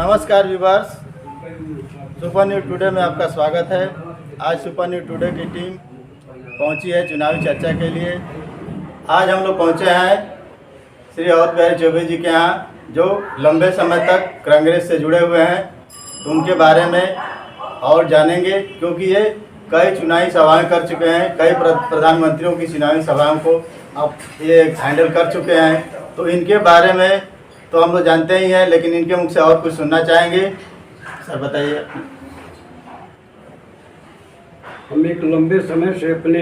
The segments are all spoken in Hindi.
नमस्कार व्यूअर्स, सुपर न्यूज़ टुडे में आपका स्वागत है। आज सुपर न्यूज़ टुडे की टीम पहुंची है चुनावी चर्चा के लिए। आज हम लोग पहुंचे हैं श्री अवध बिहारी चौबे जी के यहाँ, जो लंबे समय तक कांग्रेस से जुड़े हुए हैं। तो उनके बारे में और जानेंगे, क्योंकि ये कई चुनावी सभाएं कर चुके हैं, कई प्रधानमंत्रियों की चुनावी सभाओं को अब ये हैंडल कर चुके हैं। तो इनके बारे में तो हम लोग जानते ही हैं, लेकिन इनके मुख से और कुछ सुनना चाहेंगे। सर बताइए। हम एक लंबे समय से अपने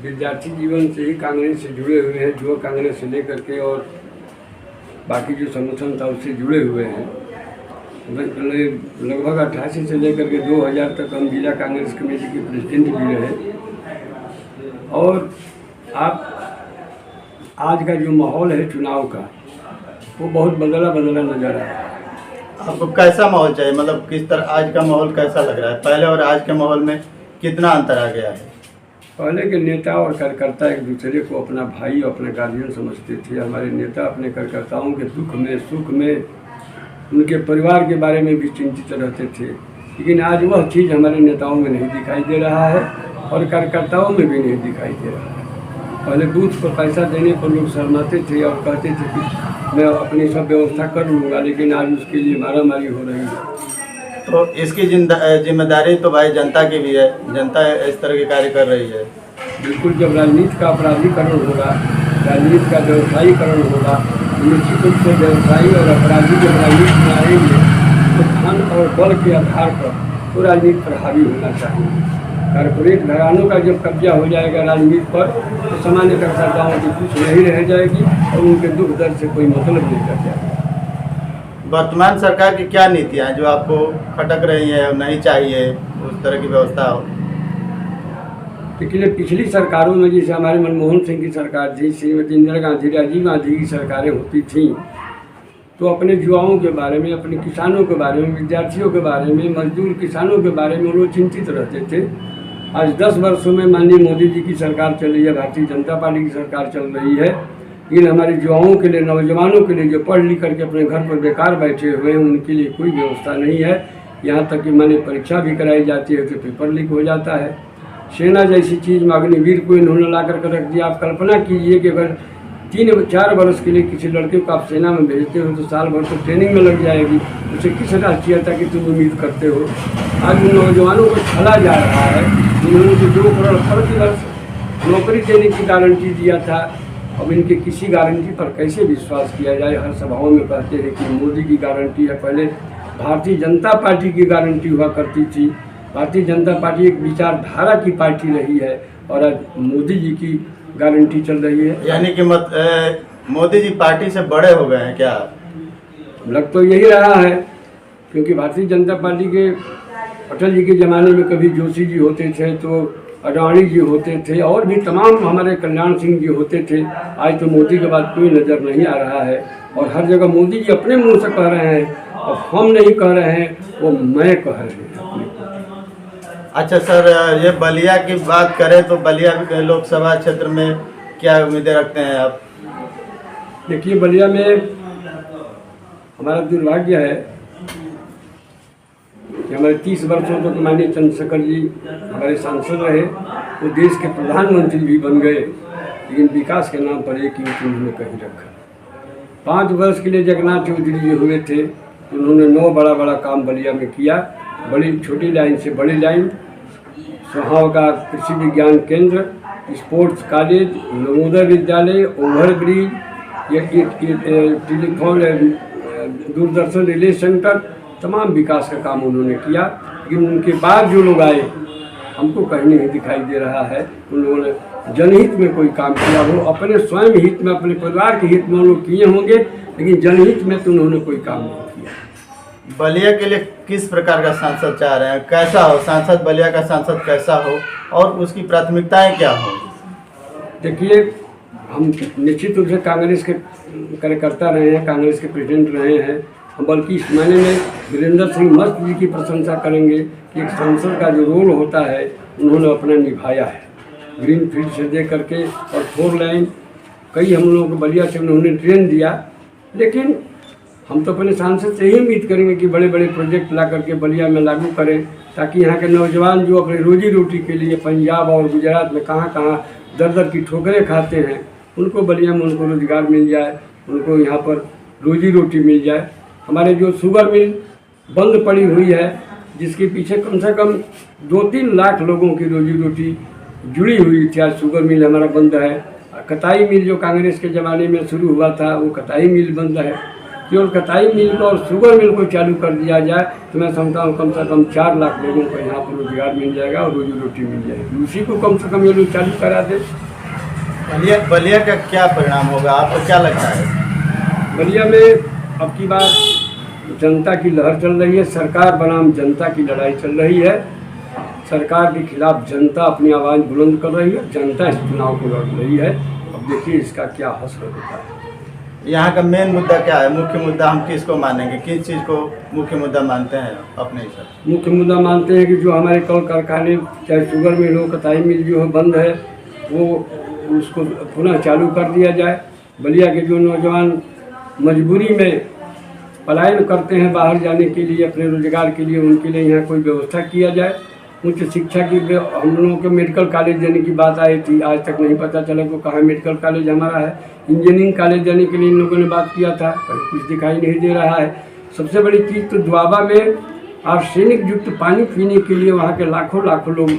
विद्यार्थी जीवन से ही कांग्रेस से जुड़े हुए हैं, जो कांग्रेस से लेकर के और बाकी जो संगठन था उससे जुड़े हुए हैं। लगभग 88 से लेकर के 2000 तक हम जिला कांग्रेस कमेटी के प्रेसिडेंट भी रहे। और आप आज का जो माहौल है चुनाव का, वो बहुत बदला नजर आ रहा है। आपको कैसा माहौल चाहिए, मतलब किस तरह आज का माहौल कैसा लग रहा है? पहले और आज के माहौल में कितना अंतर आ गया है? पहले के नेता और कार्यकर्ता एक दूसरे को अपना भाई और अपना गार्जियन समझते थे। हमारे नेता अपने कार्यकर्ताओं के दुख में सुख में उनके परिवार के बारे में भी चिंतित रहते थे। लेकिन आज वह चीज़ हमारे नेताओं में नहीं दिखाई दे रहा है और कार्यकर्ताओं में भी नहीं दिखाई दे रहा है। पहले बूथ पर पैसा देने पर लोग शर्माते थे और कहते थे कि मैं अपनी सब व्यवस्था कर लूँगा, लेकिन आज उसके लिए मारामारी हो रही है। तो इसकी जिम्मेदारी तो भाई जनता की भी है। जनता इस तरह के कार्य कर रही है। बिल्कुल, जब राजनीति का अपराधीकरण होगा, राजनीति का व्यवसायीकरण होगा, निश्चित रूप से व्यवसायी और अपराधी जब राजनीति में आएंगे तो धन और बल के आधार पर वो राजनीति पर हावी होना चाहिए। कारपोरेट घरानों का जब कब्जा हो जाएगा राजनीति पर, तो सामान्य कार्यकर्ताओं की कुछ नहीं रह जाएगी और उनके दुख दर्द से कोई मतलब नहीं रह जाएगा। वर्तमान सरकार की क्या नीतियाँ हैं जो आपको खटक रही है और नहीं चाहिए उस तरह की व्यवस्था हो? लेकिन पिछली सरकारों में जैसे हमारे मनमोहन सिंह की सरकार थी, श्रीमती इंदिरा गांधी, राजीव गांधी की सरकारें होती थीं, तो अपने युवाओं के बारे में, अपने किसानों के बारे में, विद्यार्थियों के बारे में, मजदूर किसानों के बारे में लोग चिंतित रहते थे। आज 10 वर्षों में माननीय मोदी जी की सरकार चल रही है, भारतीय जनता पार्टी की सरकार चल रही है। लेकिन हमारे युवाओं के लिए, नौजवानों के लिए जो पढ़ लिख करके अपने घर पर बेकार बैठे हुए हैं, उनके लिए कोई व्यवस्था नहीं है। यहाँ तक कि माने परीक्षा भी कराई जाती है तो पेपर लीक हो जाता है। सेना जैसी चीज़ में अग्निवीर को इन्होंने ला करके रख दिया। आप कल्पना कीजिए कि अगर 3-4 वर्ष के लिए किसी लड़के को आप सेना में भेजते हो तो साल भर तो ट्रेनिंग में लग जाएगी। उसे किस राष्ट्रीयता की तुम उम्मीद करते हो? आज उन नौजवानों को छला जा रहा है। उन्होंने जो 2 करोड़ प्रति वर्ष नौकरी देने की गारंटी दिया था, अब इनके किसी गारंटी पर कैसे विश्वास किया जाए? हर सभाओं में कहते हैं कि मोदी की गारंटी है। पहले भारतीय जनता पार्टी की गारंटी हुआ करती थी। भारतीय जनता पार्टी एक विचारधारा की पार्टी रही है और आज मोदी जी की गारंटी चल रही है। यानी कि मोदी जी पार्टी से बड़े हो गए हैं क्या? लग तो यही रहा है, क्योंकि भारतीय जनता पार्टी के अटल जी के ज़माने में कभी जोशी जी होते थे, तो अडवाणी जी होते थे और भी तमाम हमारे कल्याण सिंह जी होते थे। आज तो मोदी के बाद कोई नज़र नहीं आ रहा है और हर जगह मोदी जी अपने मुंह से कह रहे हैं, और हम नहीं कह रहे हैं, वो मैं कह रहे हैं। अच्छा सर, ये बलिया की बात करें तो बलिया लोकसभा क्षेत्र में क्या उम्मीदें रखते हैं आप? देखिए, बलिया में हमारा दुर्भाग्य है कि हमारे 30 वर्षों तक माननीय चंद्रशेखर जी हमारे सांसद रहे, वो देश के प्रधानमंत्री भी बन गए, लेकिन विकास के नाम पर एक ईंट उन्होंने कहीं रखा। 5 वर्ष के लिए जगन्नाथ चौधरी जी हुए थे, उन्होंने 9 बड़ा काम बलिया में किया। बड़ी छोटी लाइन से बड़ी लाइन, वहाँ का कृषि विज्ञान केंद्र, sports college, Navodaya Vidyalaya, overbridge, telephone, Doordarshan relay centre, तमाम विकास का काम उन्होंने किया। लेकिन उनके बाद जो लोग आए, हमको कहीं नहीं दिखाई दे रहा है उन्होंने जनहित में कोई काम किया हो। अपने स्वयं हित में, अपने परिवार के हित में उन लोग किए होंगे, लेकिन जनहित में तो उन्होंने कोई काम नहीं किया। बलिया के लिए किस प्रकार का सांसद चाह रहे हैं? कैसा हो सांसद? बलिया का सांसद कैसा हो और उसकी प्राथमिकताएं क्या हो? देखिए, हम निश्चित रूप से कांग्रेस के कार्यकर्ता रहे हैं, कांग्रेस के प्रेसिडेंट रहे हैं। हम बल्कि इस मायने में वीरेंद्र सिंह मस्त जी की प्रशंसा करेंगे कि एक सांसद का जो रोल होता है उन्होंने अपना निभाया है। ग्रीन फील्ड से दे करके और 4 लाइन कई हम लोगों को बलिया से उन्होंने ट्रेन दिया। लेकिन हम तो अपने सांसद से ही उम्मीद करेंगे कि बड़े बड़े प्रोजेक्ट ला करके बलिया में लागू करें, ताकि यहाँ के नौजवान जो अपने रोजी रोटी के लिए पंजाब और गुजरात में कहाँ कहाँ दर दर की ठोकरें खाते हैं, उनको बलिया में उनको रोजगार मिल जाए, उनको यहाँ पर रोजी रोटी मिल जाए। हमारे जो शुगर मिल बंद पड़ी हुई है, जिसके पीछे कम से कम 2-3 लाख लोगों की रोजी रोटी जुड़ी हुई थी, आज शुगर मिल हमारा बंद है। कताई मिल जो कांग्रेस के ज़माने में शुरू हुआ था, वो कताई मिल बंद है। केवल कताई मिल को और शुगर मिल को चालू कर दिया जाए तो मैं समझता हूँ कम से कम 4 लाख लोगों को यहाँ पर रोजगार मिल जाएगा और रोजी रोटी मिल जाएगी। उसी को कम से कम ये लोग चालू करा दे। बलिया का क्या परिणाम होगा, आपको क्या लगता है? बलिया में अब की बार जनता की लहर चल रही है, सरकार बनाम जनता की लड़ाई चल रही है। सरकार के खिलाफ जनता अपनी आवाज़ बुलंद कर रही है, जनता इस चुनाव को लड़ रही है। अब देखिए इसका क्या हश्र होता है। यहाँ का मेन मुद्दा क्या है? मुख्य मुद्दा हम किसको मानेंगे, किस चीज़ को मुख्य मुद्दा मानते हैं अपने हिसाब से? मुख्य मुद्दा मानते हैं कि जो हमारे कल कारखाने, चाहे शुगर मिल हो, कताई मिल जो है बंद है, वो उसको पुनः चालू कर दिया जाए। बलिया के जो नौजवान मजबूरी में पलायन करते हैं बाहर जाने के लिए, अपने रोजगार के लिए, उनके लिए यहाँ कोई व्यवस्था किया जाए। उच्च शिक्षा की हम लोगों के मेडिकल कॉलेज देने की बात आई थी, आज तक नहीं पता चला कि कहाँ मेडिकल कॉलेज हमारा है। इंजीनियरिंग कॉलेज देने के लिए इन लोगों ने बात किया था, पर कुछ दिखाई नहीं दे रहा है। सबसे बड़ी चीज़ तो द्वाबा में आर्सेनिक युक्त पानी पीने के लिए वहाँ के लाखों लाखों लोग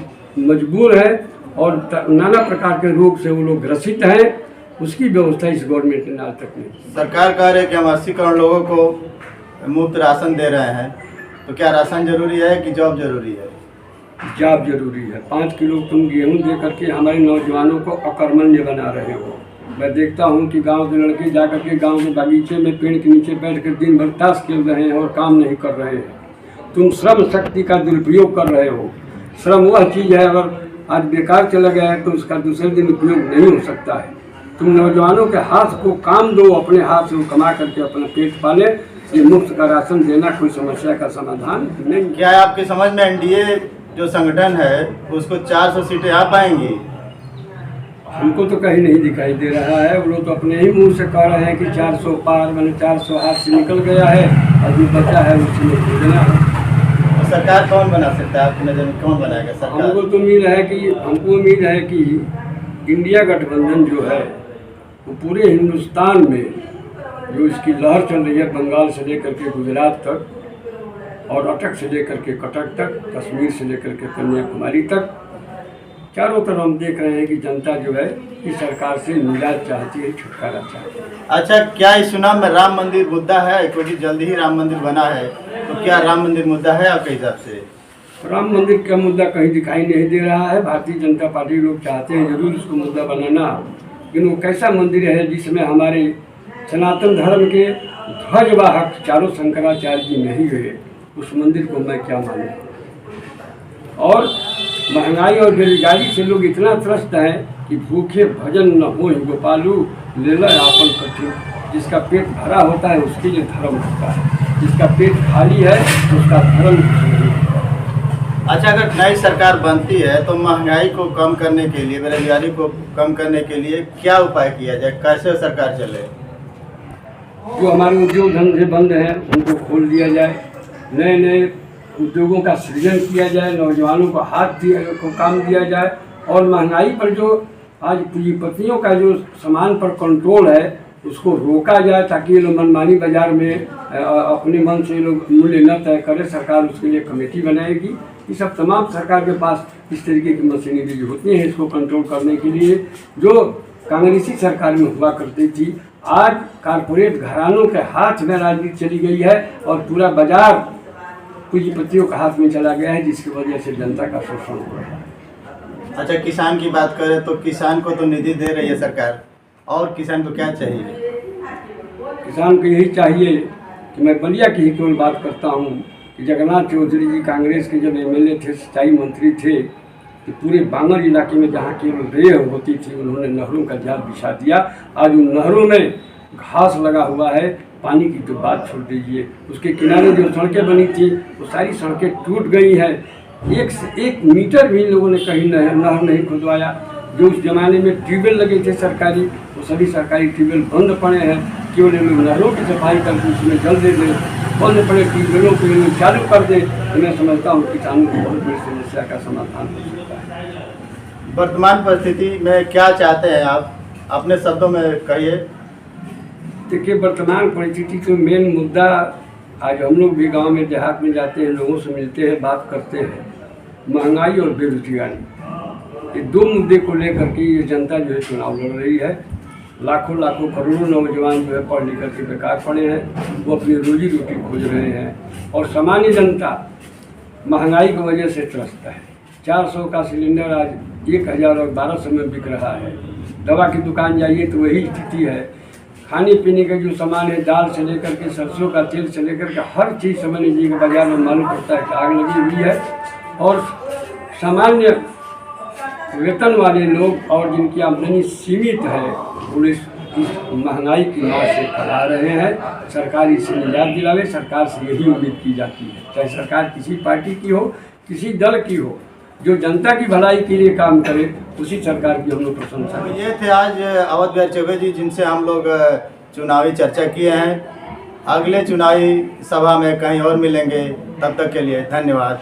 मजबूर हैं और नाना प्रकार के रोग से वो लोग ग्रसित हैं। उसकी व्यवस्था इस गवर्नमेंट ने आज तक नहीं। सरकार कह रही है कि हम 80 करोड़ लोगों को मुफ्त राशन दे रहे हैं, तो क्या राशन जरूरी है कि जॉब जरूरी है? जॉब जरूरी है। 5 किलो तुम गेहूं दे करके हमारे नौजवानों को अकर्मण्य बना रहे हो। मैं देखता हूं कि गांव के लड़के जाकर के गांव के बागीचे में पेड़ के नीचे बैठ कर दिन भर ताश खेल रहे हैं और काम नहीं कर रहे हैं। तुम श्रम शक्ति का दुरुपयोग कर रहे हो। श्रम वह चीज़ है, अगर आज बेकार चला गया है तो उसका दूसरे दिन उपयोग नहीं हो सकता है। तुम नौजवानों के हाथ को काम दो, अपने हाथ से वो कमा करके अपना पेट पाले। ये मुफ्त का राशन देना कोई समस्या का समाधान नहीं। क्या आपकी समझ में एनडीए जो संगठन है उसको 400 सीटें आ पाएंगी? हमको तो कहीं नहीं दिखाई दे रहा है। वो लोग तो अपने ही मुंह से कह रहे हैं कि 400 पार, मैंने 400 हाथ से निकल गया है और जो बचा है उसमें भेजना है। तो सरकार कौन बना सकता है आपकी नज़र में, कौन बनाएगा सरकार? हमको उम्मीद है कि इंडिया गठबंधन जो है वो पूरे हिंदुस्तान में जो इसकी लहर चल रही है, बंगाल से लेकर के गुजरात तक और अटक से लेकर के कटक तक, कश्मीर से लेकर के कन्याकुमारी तक, चारों तरफ हम देख रहे हैं कि जनता जो है इस सरकार से निजात चाहती है, छुटकारा चाहती है। अच्छा, क्या इस चुनाव में राम मंदिर मुद्दा है? क्योंकि जल्दी ही राम मंदिर बना है, तो क्या राम मंदिर मुद्दा है आपके हिसाब से? राम मंदिर का मुद्दा कहीं दिखाई नहीं दे रहा है। भारतीय जनता पार्टी लोग चाहते हैं जरूर उसको मुद्दा बनाना, लेकिन वो कैसा मंदिर है जिसमें हमारे सनातन धर्म के ध्वजवाहक चारों शंकराचार्य जी नहीं हुए, उस मंदिर को मैं क्या मानूं? और महंगाई और बेरोजगारी से लोग इतना त्रस्त हैं कि भूखे भजन न हो गोपालू ले लो आपन कठिन। जिसका पेट भरा होता है उसके लिए धर्म होता है, जिसका पेट खाली है उसका धर्म नहीं होता। अच्छा, अगर नई सरकार बनती है तो महंगाई को कम करने के लिए, बेरोजगारी को कम करने के लिए क्या उपाय किया जाए? कैसे सरकार चले? जो हमारे उद्योग धंधे बंद हैं उनको खोल दिया जाए, नए नए उद्योगों का सृजन किया जाए, नौजवानों को काम दिया जाए और महंगाई पर जो आज पूंजीपतियों का जो सामान पर कंट्रोल है उसको रोका जाए, ताकि ये लोग मनमानी बाजार में अपने मन से लोग मूल्य न तय करें। सरकार उसके लिए कमेटी बनाएगी। ये सब तमाम सरकार के पास इस तरीके की मशीनरी जो होती हैं इसको कंट्रोल करने के लिए, जो कांग्रेसी सरकार में हुआ करती थी, आज कारपोरेट घरानों के हाथ में राजनीति चली गई है और पूरा बाजार पूंजीपतियों के हाथ में चला गया है, जिसकी वजह से जनता का शोषण हो रहा है। अच्छा, किसान की बात करें तो किसान को तो निधि दे रही है सरकार, और किसान को क्या चाहिए? किसान को यही चाहिए कि मैं बलिया की ही केवल बात करता हूँ कि जगन्नाथ चौधरी जी कांग्रेस के जब एमएलए थे, सिंचाई मंत्री थे, तो पूरे बांगर इलाके में जहाँ केवल रेह होती थी उन्होंने नहरों का जाल बिछा दिया। आज उन नहरों में घास लगा हुआ है, पानी की तो बात छोड़ दीजिए। उसके किनारे जो सड़कें बनी थी वो सारी सड़कें टूट गई हैं। 1 से 1 मीटर भी लोगों ने कहीं नहर नहीं खुदवाया। जो उस जमाने में ट्यूबवेल लगे थे सरकारी, वो सभी सरकारी ट्यूबवेल बंद पड़े हैं। केवल ये लोग नहरों की सफाई करके उसमें जल दे दें, बंद पड़े ट्यूबवेलों के लिए चालू कर दें, तो मैं समझता हूँ किसानों की बहुत बड़ी समस्या का समाधान हो सकता है। वर्तमान परिस्थिति में क्या चाहते हैं आप, अपने शब्दों में कहिए। देखिए, वर्तमान परिस्थिति तो मेन मुद्दा, आज हम लोग भी गांव में देहात में जाते हैं, लोगों से मिलते हैं, बात करते हैं, महंगाई और बेरोजगारी, ये दो मुद्दे को लेकर के ये जनता जो है चुनाव लड़ रही है। लाखों लाखों करोड़ों नौजवान जो है पढ़ लिख करके बेकार पड़े हैं, वो अपनी रोजी रोटी खोज रहे हैं, और सामान्य जनता महंगाई की वजह से त्रस्त है। 400 का सिलेंडर आज 1012 में बिक रहा है। दवा की दुकान जाइए तो वही स्थिति है। खाने पीने का जो सामान है, दाल से लेकर के सरसों का तेल से लेकर के हर चीज़ समझ लीजिए कि बाजार में मालूम पड़ता है कि आग लगी हुई है। और सामान्य वेतन वाले लोग और जिनकी आमदनी सीमित है, पुलिस इस महंगाई की मार से खड़ा रहे हैं। सरकार इससे निजात दिलावे, सरकार से यही उम्मीद की जाती है, चाहे सरकार किसी पार्टी की हो, किसी दल की हो, जो जनता की भलाई के लिए काम करे, उसी सरकार की हम लोग प्रशंसा तो करें। ये थे आज अवध बिहारी चौबे जी, जिनसे हम लोग चुनावी चर्चा किए हैं। अगले चुनावी सभा में कहीं और मिलेंगे, तब तक के लिए धन्यवाद।